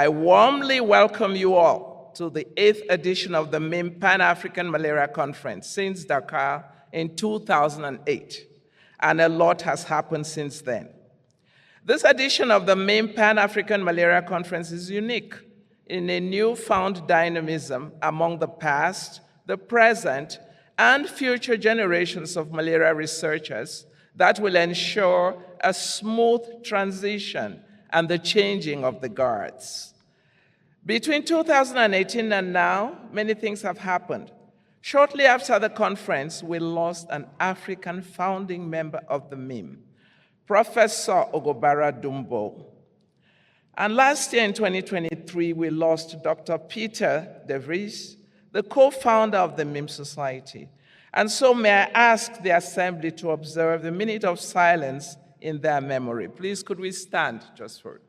I warmly welcome you all to the 8th edition of the MIM Pan-African Malaria Conference since Dakar in 2008, and a lot has happened since then. This edition of the MIM Pan-African Malaria Conference is unique in a newfound dynamism among the past, the present, and future generations of malaria researchers that will ensure a smooth transition and the changing of the guards. Between 2018 and now, many things have happened. Shortly after the conference, we lost an African founding member of the MIM, Professor Ogobara Dumbo. And last year in 2023, we lost Dr. Peter De Vries, the co-founder of the MIM Society. And so may I ask the Assembly to observe the minute of silence in their memory. Please, could we stand just for it?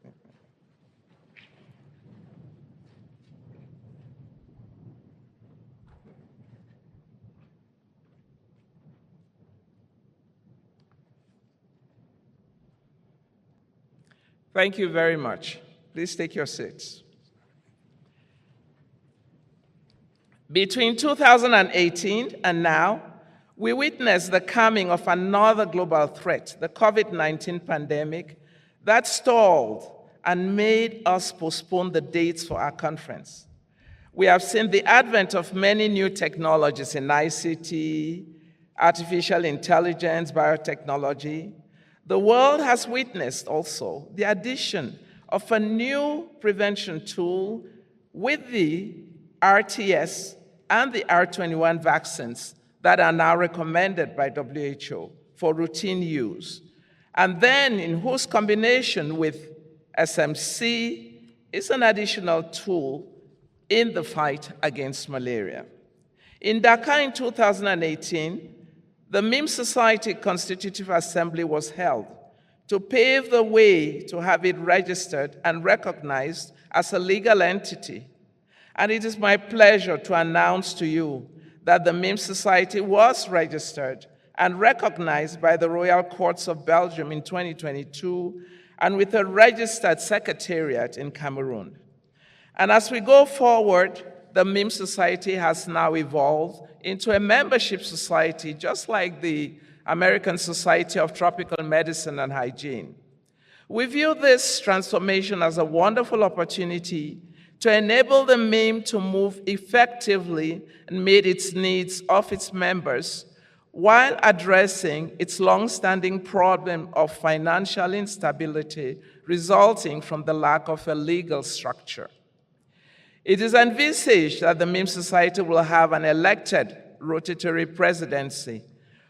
Thank you very much. Please take your seats. Between 2018 and now, we witnessed the coming of another global threat, the COVID-19 pandemic, that stalled and made us postpone the dates for our conference. We have seen the advent of many new technologies in ICT, artificial intelligence, biotechnology. The world has witnessed also the addition of a new prevention tool with the RTS and the R21 vaccines that are now recommended by WHO for routine use, and then in whose combination with SMC is an additional tool in the fight against malaria. In Dakar in 2018, the MIM Society Constitutive Assembly was held to pave the way to have it registered and recognized as a legal entity. And it is my pleasure to announce to you that the MIM Society was registered and recognized by the Royal Courts of Belgium in 2022, and with a registered secretariat in Cameroon. And as we go forward, the MIM Society has now evolved into a membership society, just like the American Society of Tropical Medicine and Hygiene. We view this transformation as a wonderful opportunity to enable the MIM to move effectively and meet its needs of its members while addressing its long-standing problem of financial instability resulting from the lack of a legal structure. It is envisaged that the MIM Society will have an elected rotatory presidency.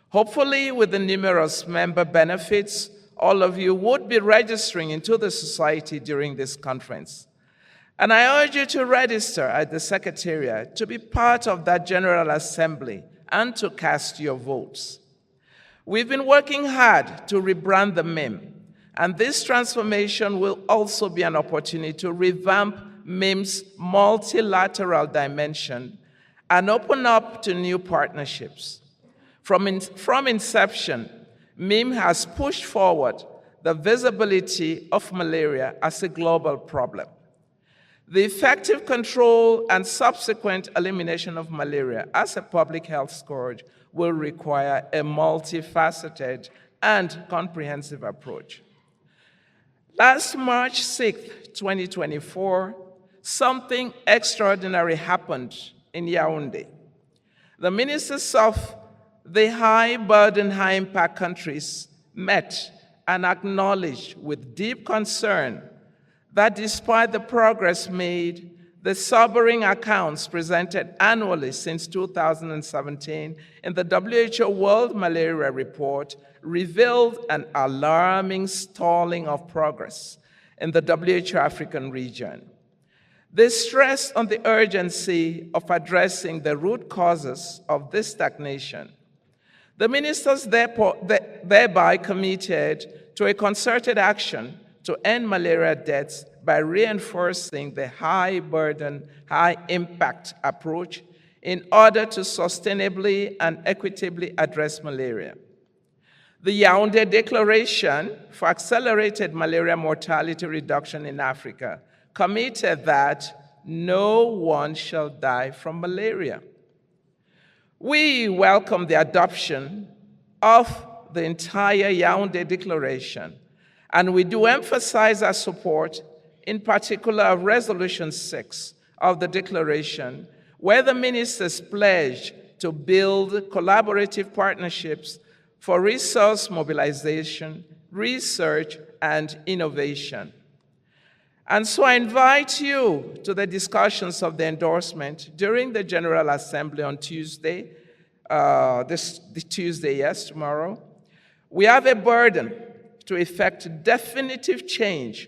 Hopefully, with the numerous member benefits, all of you would be registering into the society during this conference. And I urge you to register at the Secretariat to be part of that General Assembly and to cast your votes. We've been working hard to rebrand the MIM, and this transformation will also be an opportunity to revamp MIM's multilateral dimension and open up to new partnerships. From inception, MIM has pushed forward the visibility of malaria as a global problem. The effective control and subsequent elimination of malaria as a public health scourge will require a multifaceted and comprehensive approach. Last March 6, 2024, something extraordinary happened in Younde. The ministers of the high-burden, high-impact countries met and acknowledged with deep concern that despite the progress made, the sobering accounts presented annually since 2017 in the WHO World Malaria Report revealed an alarming stalling of progress in the WHO African region. They stressed on the urgency of addressing the root causes of this stagnation. The ministers thereby committed to a concerted action to end malaria deaths by reinforcing the high-burden, high-impact approach in order to sustainably and equitably address malaria. The Younde Declaration for Accelerated Malaria Mortality Reduction in Africa committed that no one shall die from malaria. We welcome the adoption of the entire Younde Declaration, and we do emphasize our support, in particular of Resolution 6 of the Declaration, where the ministers pledge to build collaborative partnerships for resource mobilization, research, and innovation. And so I invite you to the discussions of the endorsement during the General Assembly on Tuesday, tomorrow. We have a burden to effect definitive change,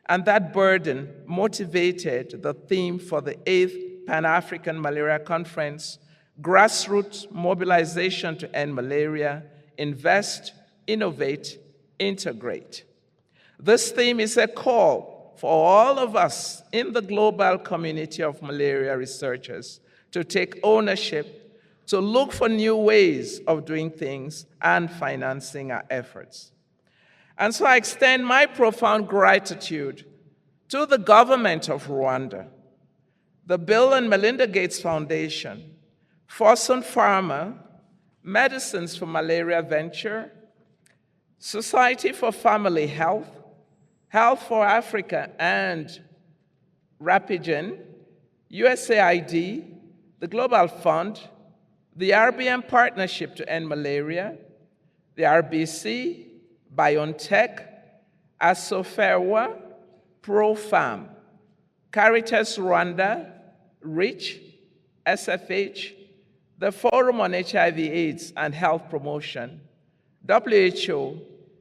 and that burden motivated the theme for the 8th Pan-African Malaria Conference, Grassroots Mobilization to End Malaria, Invest, Innovate, Integrate. This theme is a call for all of us in the global community of malaria researchers to take ownership, to look for new ways of doing things and financing our efforts. And so I extend my profound gratitude to the government of Rwanda, the Bill and Melinda Gates Foundation, Fosun Pharma, Medicines for Malaria Venture, Society for Family Health, Health for Africa and Rapigen, USAID, the Global Fund, the RBM Partnership to End Malaria, the RBC, BioNTech, Asoferwa, ProFarm, Caritas Rwanda, REACH, SFH, the Forum on HIV/AIDS and Health Promotion, WHO,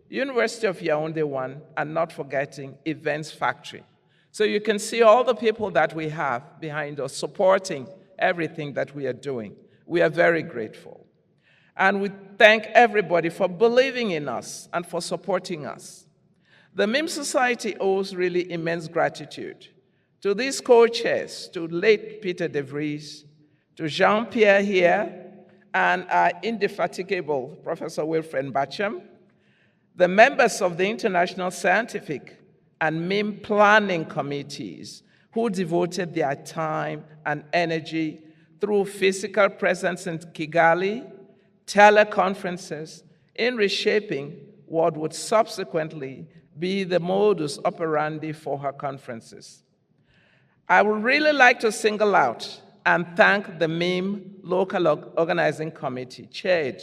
University of Yaoundé 1, and not forgetting Events Factory. So you can see all the people that we have behind us supporting everything that we are doing. We are very grateful. And we thank everybody for believing in us and for supporting us. The MIM Society owes really immense gratitude to these co-chairs, to late Peter De Vries, to Jean-Pierre here, and our indefatigable Professor Wilfred Bacham, the members of the International Scientific and MIM planning committees who devoted their time and energy through physical presence in Kigali, teleconferences, in reshaping what would subsequently be the modus operandi for her conferences. I would really like to single out and thank the MIM Local Organizing Committee, chaired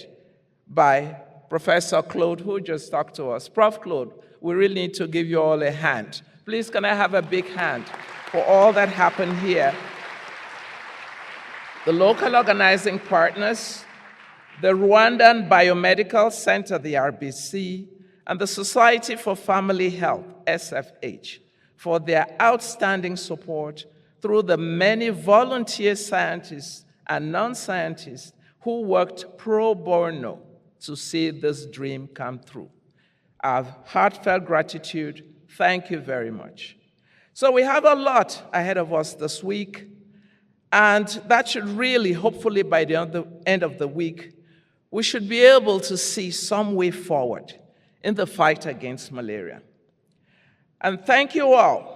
by Professor Claude, who just talked to us. Prof. Claude, we really need to give you all a hand. Please, can I have a big hand for all that happened here? The local organizing partners, the Rwandan Biomedical Center, the RBC, and the Society for Family Health, SFH, for their outstanding support through the many volunteer scientists and non-scientists who worked pro bono to see this dream come through. Our heartfelt gratitude, thank you very much. So we have a lot ahead of us this week, and that should really, hopefully by the end of the week, we should be able to see some way forward in the fight against malaria. And thank you all.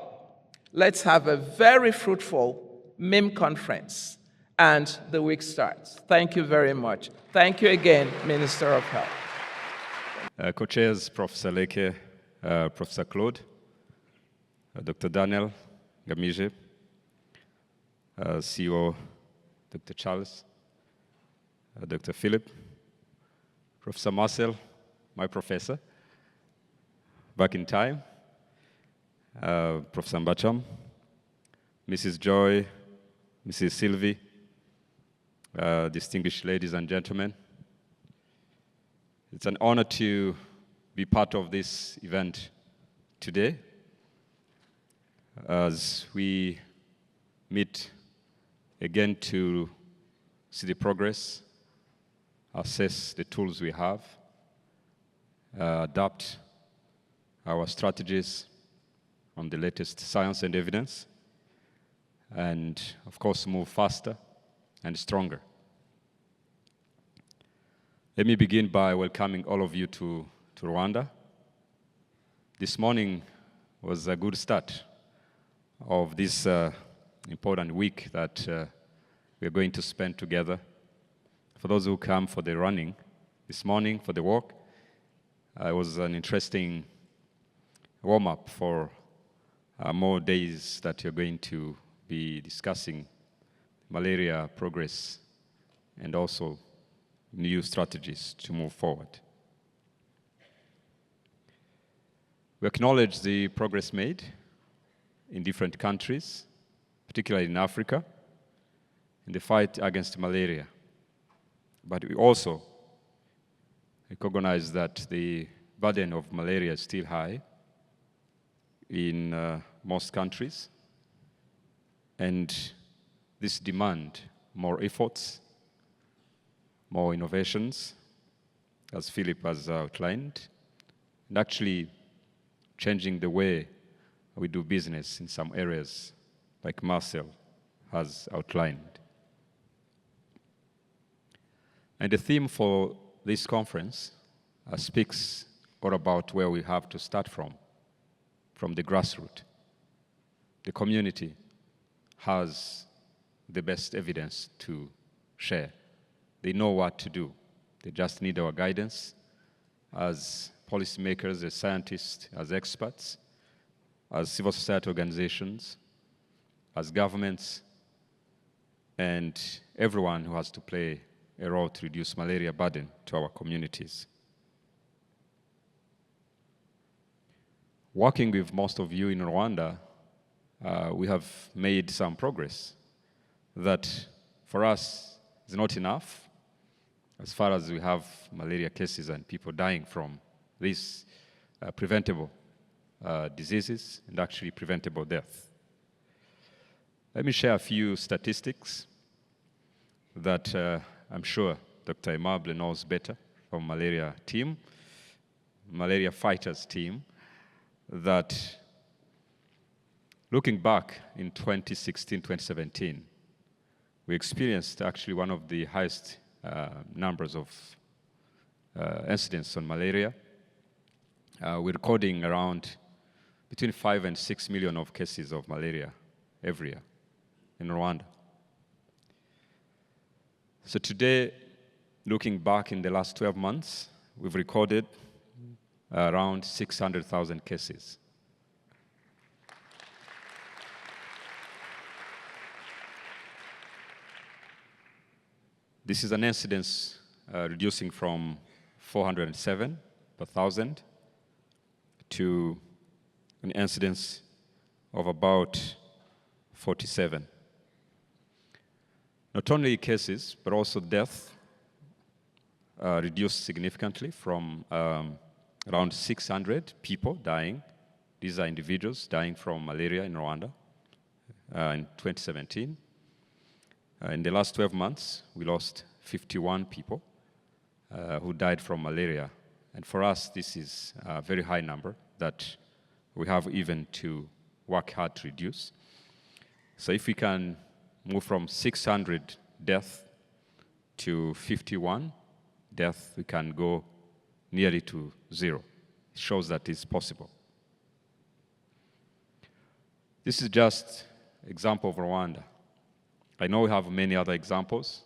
Let's have a very fruitful MIM conference. And the week starts. Thank you very much. Thank you again, Minister of Health. Co-chairs, Professor Leke, Professor Claude, Dr. Daniel Gamije, CEO Dr. Charles, Dr. Philip, Professor Marcel, my professor, back in time, Professor Mbacham, Mrs. Joy, Mrs. Sylvie, distinguished ladies and gentlemen. It's an honor to be part of this event today as we meet again to see the progress, assess the tools we have, adapt our strategies on the latest science and evidence, and of course move faster and stronger. Let me begin by welcoming all of you to Rwanda. This morning was a good start. of this important week that we're going to spend together. For those who come for the running this morning, for the walk, it was an interesting warm-up for more days that you're going to be discussing malaria progress and also new strategies to move forward. We acknowledge the progress made in different countries, particularly in Africa, in the fight against malaria. But we also recognize that the burden of malaria is still high in most countries, and this demand more efforts, more innovations, as Philip has outlined, and actually changing the way we do business in some areas, like Marcel has outlined. And the theme for this conference speaks all about where we have to start from the grassroots. The community has the best evidence to share. They know what to do. They just need our guidance as policymakers, as scientists, as experts, as civil society organizations, as governments, and everyone who has to play a role to reduce malaria burden to our communities. Working with most of you in Rwanda, we have made some progress that for us is not enough as far as we have malaria cases and people dying from these preventable diseases and actually preventable death. Let me share a few statistics that I'm sure Dr. Aimable knows better from malaria team, malaria fighters team, that looking back in 2016, 2017, we experienced actually one of the highest numbers of incidents on malaria. We're recording around between 5 and 6 million of cases of malaria every year in Rwanda. So today, looking back in the last 12 months, we've recorded around 600,000 cases. This is an incidence reducing from 407 per thousand to an incidence of about 47. Not only cases, but also death reduced significantly from around 600 people dying. These are individuals dying from malaria in Rwanda in 2017. In the last 12 months, we lost 51 people who died from malaria. And for us, this is a very high number that we have even to work hard to reduce. So if we can move from 600 deaths to 51 deaths, we can go nearly to zero. It shows that it's possible. This is just an example of Rwanda. I know we have many other examples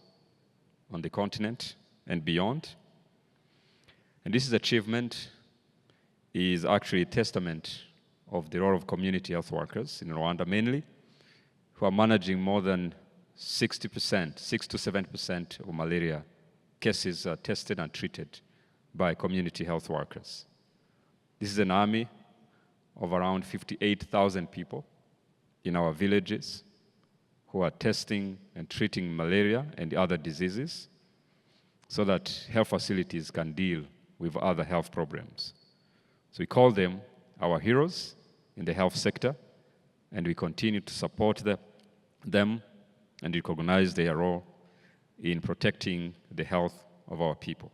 on the continent and beyond. And this achievement is actually a testament of the role of community health workers in Rwanda mainly, who are managing more than 60%, 6 to 7% of malaria cases are tested and treated by community health workers. This is an army of around 58,000 people in our villages who are testing and treating malaria and other diseases so that health facilities can deal with other health problems. So we call them our heroes in the health sector, and we continue to support them and recognize their role in protecting the health of our people.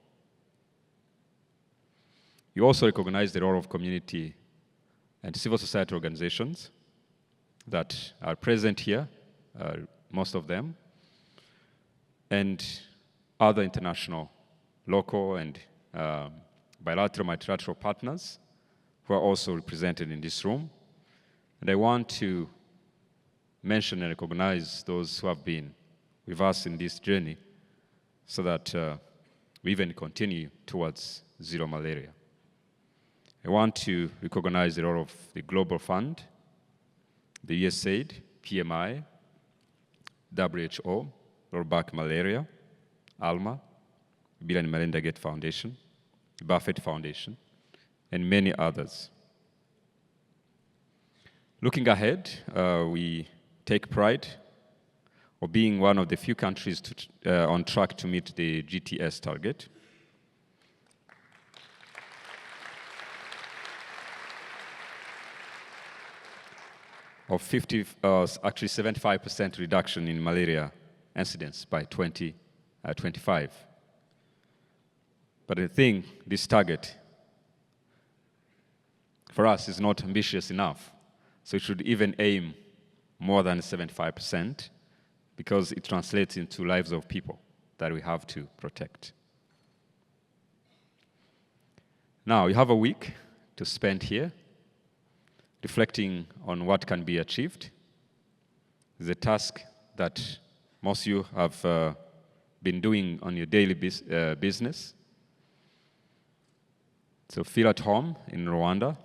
We also recognize the role of community and civil society organizations that are present here, most of them, and other international, local, and bilateral, multilateral partners who are also represented in this room. And I want to mention and recognize those who have been with us in this journey so that we even continue towards zero malaria. I want to recognize the role of the Global Fund, the USAID, PMI, WHO, Rollback Malaria, ALMA, Bill and Melinda Gates Foundation, Buffett Foundation, and many others. Looking ahead, we take pride of being one of the few countries on track to meet the GTS target. Of 75% reduction in malaria incidence by 2025. But I think this target for us is not ambitious enough. So it should even aim more than 75% because it translates into lives of people that we have to protect. Now, you have a week to spend here reflecting on what can be achieved. It's a task that most of you have been doing on your daily business. So feel at home in Rwanda,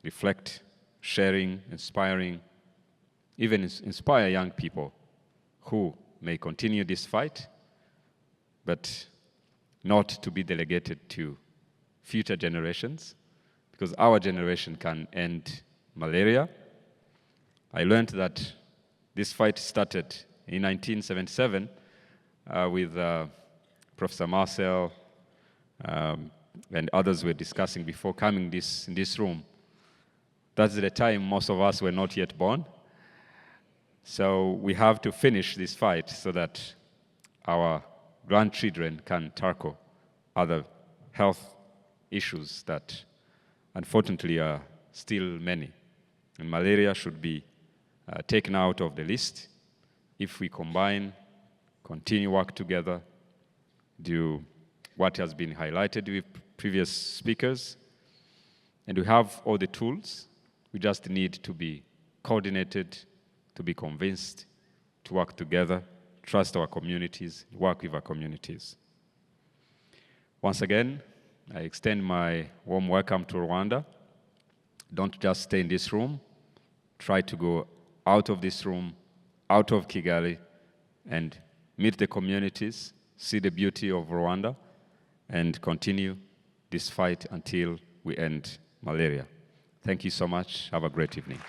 reflect, sharing, inspiring, even inspire young people who may continue this fight, but not to be delegated to future generations, because our generation can end malaria. I learned that this fight started in 1977 with Professor Marcel and others were discussing before coming in this room. That's the time most of us were not yet born. So we have to finish this fight so that our grandchildren can tackle other health issues that unfortunately are still many. And malaria should be taken out of the list if we combine, continue work together, do what has been highlighted with previous speakers, and we have all the tools. We just need to be coordinated, to be convinced, to work together, trust our communities, work with our communities. Once again, I extend my warm welcome to Rwanda. Don't just stay in this room. Try to go out of this room, out of Kigali, and meet the communities, see the beauty of Rwanda, and continue this fight until we end malaria. Thank you so much. Have a great evening.